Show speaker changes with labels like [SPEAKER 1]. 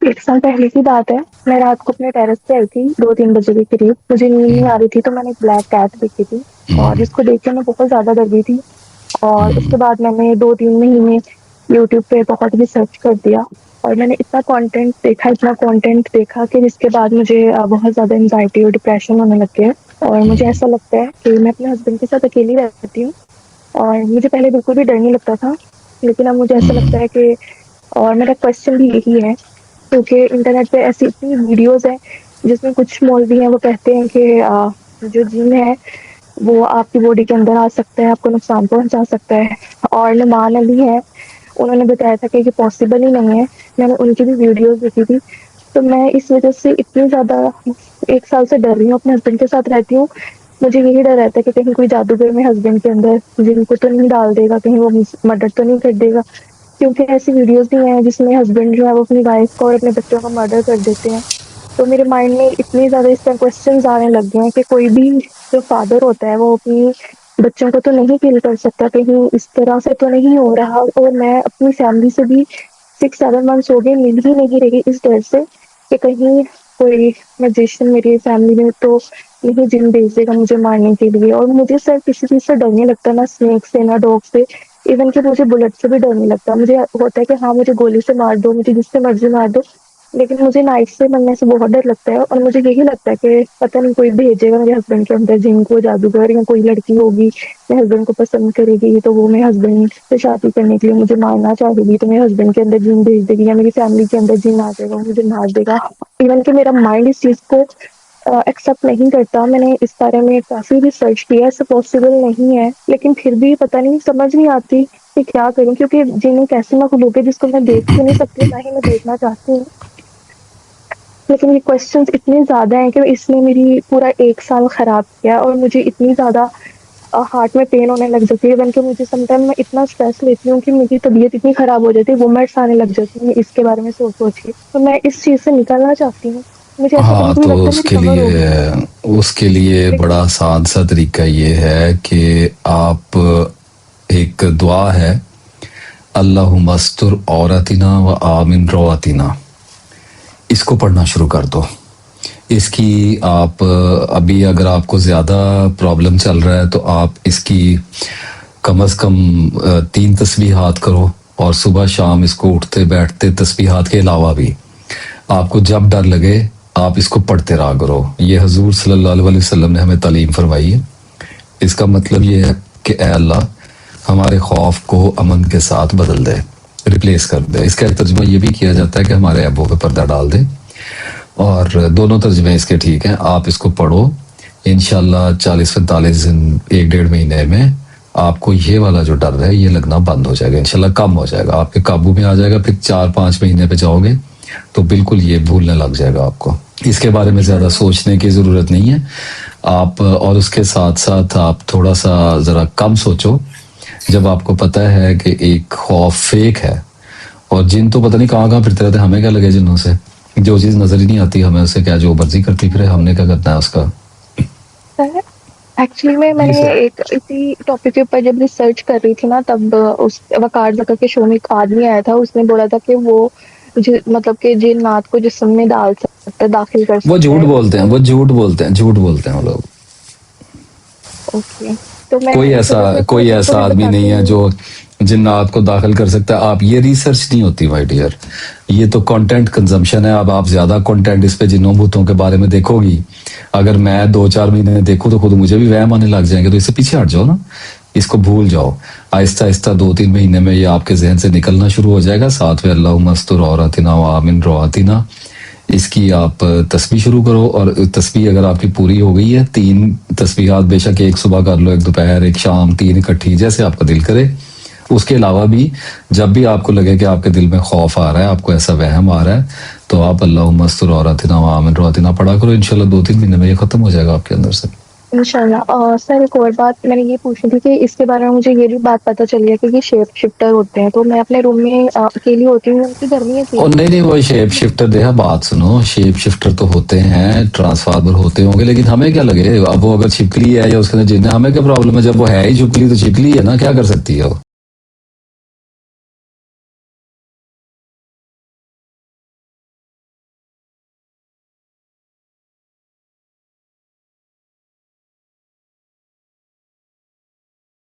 [SPEAKER 1] 1 साल पहले की बात है। मैं रात को अपने टेरेस पे आई थी 2-3 बजे के करीब। मुझे नींद नहीं आ रही थी तो मैंने एक ब्लैक कैट देखी थी और जिसको देख के मैं बहुत ज़्यादा डर गई थी। और उसके बाद मैंने 2-3 महीने यूट्यूब पे बहुत भी सर्च कर दिया और मैंने इतना कंटेंट देखा कि जिसके बाद मुझे बहुत ज़्यादा एंग्जायटी और डिप्रेशन होने लग गया। और मुझे ऐसा लगता है कि मैं अपने हस्बैंड के साथ अकेली रहती हूँ और मुझे पहले बिल्कुल भी डर नहीं लगता था, लेकिन अब मुझे ऐसा लगता है कि और मेरा क्वेश्चन भी यही है क्योंकि इंटरनेट पे ऐसी इतनी वीडियोस हैं जिसमें कुछ मौलवी हैं वो कहते हैं कि जो जिन है वो आपकी बॉडी के अंदर आ सकता है, आपको नुकसान पहुंचा सकता है। और नुमान अली है, उन्होंने बताया था कि ये पॉसिबल ही नहीं है। मैंने उनकी भी वीडियोस देखी थी। तो मैं इस वजह से इतनी ज़्यादा 1 साल से डर रही हूँ, अपने हस्बैंड के साथ रहती हूँ। मुझे यही डर रहता है कि कहीं कोई जादूगर मेरे हस्बैंड के अंदर जिन को तो नहीं डाल देगा, कहीं वो मर्डर तो नहीं कर देगा। क्योंकि ऐसी वीडियोस भी हैं जिसमें हस्बैंड जो है वो अपनी वाइफ का और अपने बच्चों का मर्डर कर देते हैं। तो मेरे माइंड में इतनी ज़्यादा इस तरह क्वेश्चंस आने लग गए हैं कि कोई भी जो फादर होता है वो अपनी बच्चों को तो नहीं किल कर सकता, कहीं इस तरह से तो नहीं हो रहा। और मैं अपनी फैमिली से भी 6-7 मंथ्स हो गए मिल ही नहीं रही इस डर से कि कहीं कोई मैजिशियन मेरी फैमिली में तो नहीं जिन भेज देगा मुझे मारने के लिए। और मुझे सर किसी चीज़ से डर नहीं लगता, ना स्नेक से ना डॉग से, इवन कि मुझे बुलेट से भी डर नहीं लगता। मुझे होता है कि हाँ मुझे गोली से मार दो, मुझे जिससे मर्जी मार दो, लेकिन मुझे नाइफ से मरने से बहुत डर लगता है। और मुझे यही लगता है कि पता नहीं कोई भेजेगा मेरे हस्बैंड के अंदर जिन को, जादूगर, या कोई लड़की होगी मेरे हस्बैंड को पसंद करेगी तो वो मेरे हस्बैंड से शादी करने के लिए मुझे मारना चाहेगी, तो मेरे हस्बैंड के अंदर जिन भेज देगी, या मेरी फैमिली के अंदर जिन आ जाएगा मुझे मार देगा। इवन कि मेरा माइंड इस चीज़ को एक्सेप्ट नहीं करता। मैंने इस बारे में काफ़ी रिसर्च किया, ऐसा पॉसिबल नहीं है, लेकिन फिर भी पता नहीं समझ नहीं आती कि क्या करूं, क्योंकि जिन एक ऐसी मखलूक है जिसको मैं देख तो नहीं सकती, ना ही मैं देखना चाहती हूँ। लेकिन ये क्वेश्चंस इतने ज़्यादा हैं कि इसने मेरी पूरा 1 साल ख़राब किया और मुझे इतनी ज़्यादा हार्ट में पेन होने लग जाती है। इवन कि मुझे समटाइम मैं इतना स्ट्रेस लेती हूँ कि मेरी तबीयत इतनी ख़राब हो जाती है, वोमिट्स आने लग जाती है इसके बारे में सोच के। तो मैं इस चीज़ से निकलना चाहती हूँ। मुझे ऐसा
[SPEAKER 2] हाँ,
[SPEAKER 1] कभी-कभी
[SPEAKER 2] तो
[SPEAKER 1] लगता है मेरी
[SPEAKER 2] उसके
[SPEAKER 1] कमर
[SPEAKER 2] लिए
[SPEAKER 1] होगी,
[SPEAKER 2] उसके लिए
[SPEAKER 1] लेकिन
[SPEAKER 2] बड़ा आसान सा तरीका ये है कि आप एक दुआ है, अल्लाहुम्मा अस्तुर औरतिना व आमिन रवातिना, इसको पढ़ना शुरू कर दो। इसकी आप अभी अगर आपको ज़्यादा प्रॉब्लम चल रहा है तो आप इसकी कम अज़ कम 3 तस्बीहात करो और सुबह शाम इसको उठते बैठते तस्बीहात के अलावा भी आपको जब डर लगे आप इसको पढ़ते रहा करो। ये हजूर सल्लल्लाहु अलैहि वसल्लम ने हमें तालीम फरमाई है। इसका मतलब ये है कि ए अल्लाह हमारे खौफ को अमन के साथ बदल दे, रिप्लेस कर दे। इसका तर्जुमा ये भी किया जाता है कि हमारे ऐबों पे पर्दा डाल दे। और दोनों तर्जुमे इसके ठीक हैं। आप इसको पढ़ो, इंशाल्लाह 40-45 दिन 1-1.5 महीने में आपको ये वाला जो डर है ये लगना बंद हो जाएगा, इंशाल्लाह कम हो जाएगा, आपके काबू में आ जाएगा। फिर 4-5 महीने पे जाओगे तो बिल्कुल ये भूलने लग जाएगा आपको। इसके बारे में ज़्यादा सोचने की ज़रूरत नहीं है आप। और उसके साथ साथ आप थोड़ा सा ज़रा कम सोचो। जब आपको पता है कि एक खौफ फेक है और जिन तो पता नहीं कहाँ कहाँ फिरते रहते, हमें क्या लगे जिनों से, जो चीज़ नज़र ही नहीं आती हमें उससे क्या जो मर्जी करती फिर हमने क्या करना है उसका।
[SPEAKER 1] सर एक्चुअली में
[SPEAKER 2] जी
[SPEAKER 1] मैंने
[SPEAKER 2] सर।
[SPEAKER 1] एक इसी टॉपिक के ऊपर जब रिसर्च कर रही थी ना, तब उस वकार जगह के शो में एक आदमी आया था, उसने बोला था कि वो मतलब कि जिन्नात को जिस्म में डाल सकता है, दाखिल कर
[SPEAKER 2] वो
[SPEAKER 1] सकता
[SPEAKER 2] झूठ
[SPEAKER 1] है
[SPEAKER 2] बोलते हैं,
[SPEAKER 1] तो।
[SPEAKER 2] वो झूठ बोलते हैं, झूठ बोलते हैं वो लोग।
[SPEAKER 1] ओके, तो मैं
[SPEAKER 2] कोई
[SPEAKER 1] फिर
[SPEAKER 2] ऐसा
[SPEAKER 1] उसने अपने
[SPEAKER 2] कोई
[SPEAKER 1] हस्बैंड को
[SPEAKER 2] ऐसा
[SPEAKER 1] भी
[SPEAKER 2] आदमी
[SPEAKER 1] बता
[SPEAKER 2] नहीं
[SPEAKER 1] के।
[SPEAKER 2] है जो जिन्नात को दाखिल कर सकता है। आप ये रिसर्च नहीं होती माय डियर, ये तो कंटेंट कंजम्पशन है। अब आप ज्यादा कंटेंट इस पे जिन्नों भूतों के बारे में देखोगी, अगर मैं 2-4 महीने देखूं तो खुद मुझे भी वहम आने लग जाएंगे। तो इससे पीछे हट जाओ ना, इसको भूल जाओ। आहिस्ता आहिस्ता 2-3 महीने में ये आपके जहन से निकलना शुरू हो जाएगा। साथ में अल्लाह मस्तुर औरतिना व आमिन रवातिना, इसकी आप तस्बीह शुरू करो। और तस्बीह अगर आपकी पूरी हो गई है, 3 तस्बीहात बेशक एक सुबह कर लो, एक दोपहर, एक शाम, 3 इकट्ठी, जैसे आपका दिल करे। उसके अलावा भी जब भी आपको लगे कि आपके दिल में खौफ आ रहा है, आपको ऐसा वहम आ रहा है, तो आप अल्लाह मस्तुर औरतिना व आमिन रवातिना पढ़ा करो। इंशाल्लाह 2-3 महीने में ये खत्म हो जाएगा आपके अंदर से।
[SPEAKER 1] इंशाल्लाह। सर एक और बात मैंने ये पूछनी थी कि इसके बारे में मुझे ये भी बात पता चली है कि ये शेप शिफ्टर होते हैं, तो मैं अपने रूम में अकेली होती हूँ, उनकी घर में
[SPEAKER 2] और
[SPEAKER 1] अकेली
[SPEAKER 2] नहीं नहीं,
[SPEAKER 1] होती
[SPEAKER 2] वो शेप
[SPEAKER 1] हूँ।
[SPEAKER 2] शिफ्टर देखा, बात सुनो, शेप शिफ्टर तो होते हैं, ट्रांसफार्मर होते होंगे, लेकिन हमें क्या लगे अब वो अगर छिपकली है या उसके अंदर जिन्न है, हमें क्या प्रॉब्लम है। जब वो है ही छिपकली तो छिपकली है ना, क्या कर सकती है वो।